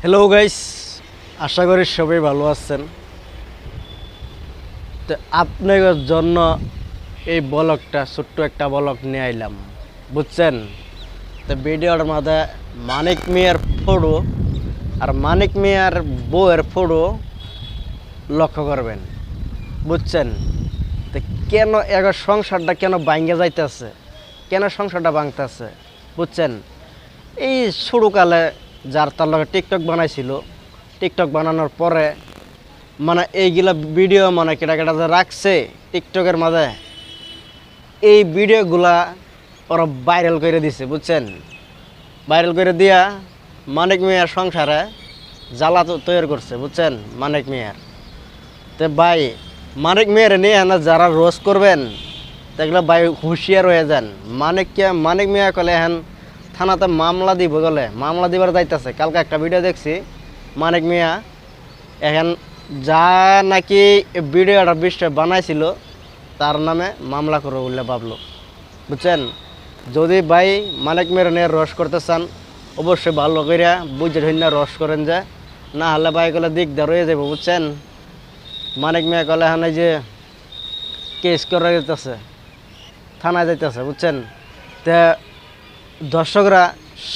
Hello guys, আশা করি সবাই ভালো আছেন। তো আপনাদের জন্য এই ব্লগটা ছোট্ট একটা ব্লগ নিয়ে আইলাম, বুঝছেন। তো ভিডিওর মধ্যে মানিক মিয়ার ফটো আর মানিক মিয়ার বউয়ের ফটো লক্ষ্য করবেন, বুঝছেন। তো কেন এগো সংসারটা কেন ভাঙ্গে যাইতেছে, কেন সংসারটা ভাঙতেছে, বুঝছেন। এই শুরুকালে যার তার লগে টিকটক বানাইছিল, টিকটক বানানোর পরে মানে এইগুলা ভিডিও মানে কেটা কেটা যে রাখছে টিকটকের মাঝে, এই ভিডিওগুলা ওরা ভাইরাল করে দিছে, বুঝছেন। ভাইরাল করে দিয়া মানিক মিয়ার সংসারে জ্বালা তৈরি করছে, বুঝছেন, মানিক মিয়ার। তো ভাই মানিক মিয়ার নিয়ে না যারা রোজ করবেন সেগুলো ভাই হুঁশিয়ার হয়ে যান। মানিক মিয়া কলে হ্যান থানাতে মামলা দিব, গেলে মামলা দিবার যাইতেছে। কালকে একটা ভিডিও দেখছি, মানিক মিয়া এখন যা নাকি ভিডিওটা বিষয় বানাইছিল তার নামে মামলা করবো বলে ভাবলো, বুঝছেন। যদি ভাই মানিক মিয়ার নিয়ে রস করতে চান অবশ্যই ভালো করিয়া বুঝে ধন্য রস করেন, যে না হলে ভাই গেলে দিকদার হয়ে যাবো, বুঝছেন। মানিক মিয়া কলে এখন এই যে কেস করা যেতেছে, থানায় যাইতেছে, বুঝছেন। তা দর্শকরা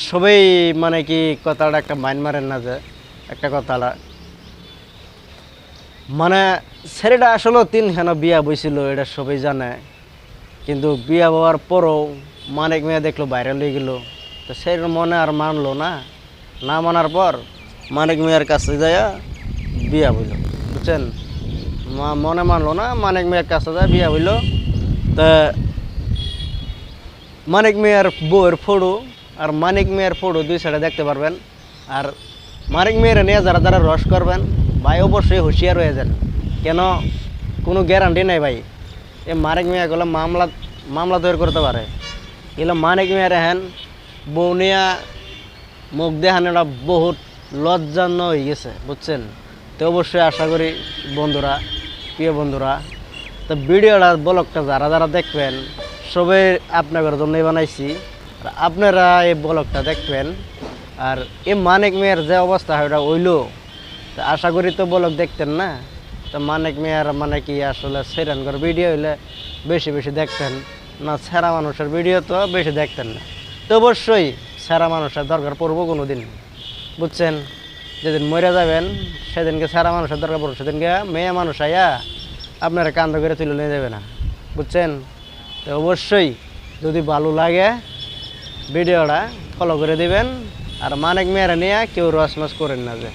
সবাই মানে কি কথাটা একটা মাইন্ড মারেন না, যে একটা কথাটা মানে ছেলেটা আসলে তিনখানা বিয়া বইছিল, এটা সবাই জানে। কিন্তু বিয়া হওয়ার পরও মানিক মিয়া দেখলো ভাইরাল হয়ে গেল, তো সেই মনে আর মানলো না। না মানার পর মানিক মিয়ার কাছে যাইয়া বিয়া বইল, বুঝছেন। মনে মানলো না, মানিক মিয়ার কাছে যায় বিয়া হইল। তা মানিক মিয়ার বউয়ের ফটো আর মানিক মিয়ার ফটো দুই সাইডে দেখতে পারবেন। আর মানিক মিয়ার নিয়ে যারা যারা রস করবেন ভাই অবশ্যই হুঁশিয়ার হয়ে যান, কেন কোনো গ্যারান্টি নাই ভাই। এই মানিক মিয়া গেলে মামলা তৈরি করতে পারে। এগুলো মানিক মিয়ার হ্যান বউ নিয়া মুখ দেখান এটা বহুত লজ্জান্য হয়ে গেছে, বুঝছেন। তো অবশ্যই আশা করি বন্ধুরা, প্রিয় বন্ধুরা, তো ভিডিওটা ব্লগটা যারা যারা দেখবেন সবাই আপনাদের জন্যই বানাইছি। আর আপনারা এই ব্লগটা দেখবেন। আর এই মানিক মিয়ার যে অবস্থা হয় ওটা হইলো, তো আশা করি তো ব্লগ দেখতেন না। তো মানিক মিয়ার মানে কি আসলে সেরানগর ভিডিও হইলে বেশি বেশি দেখতেন না, সেরা মানুষের ভিডিও তো বেশি দেখতেন না। তো অবশ্যই সেরা মানুষের দরকার পড়বো কোনো দিন, বুঝছেন। যেদিন মরে যাবেন সেদিনকে সেরা মানুষের দরকার পড়বো, সেদিনকে মেয়ে মানুষ আইয়া আপনারা কান্দ করে তুলে নিয়ে যাবে না, বুঝছেন। তো অবশ্যই যদি ভালো লাগে ভিডিওটা ফলো করে দিবেন। আর মানিক মিয়ারা নিয়ে কেউ রসমাস করেন না, যে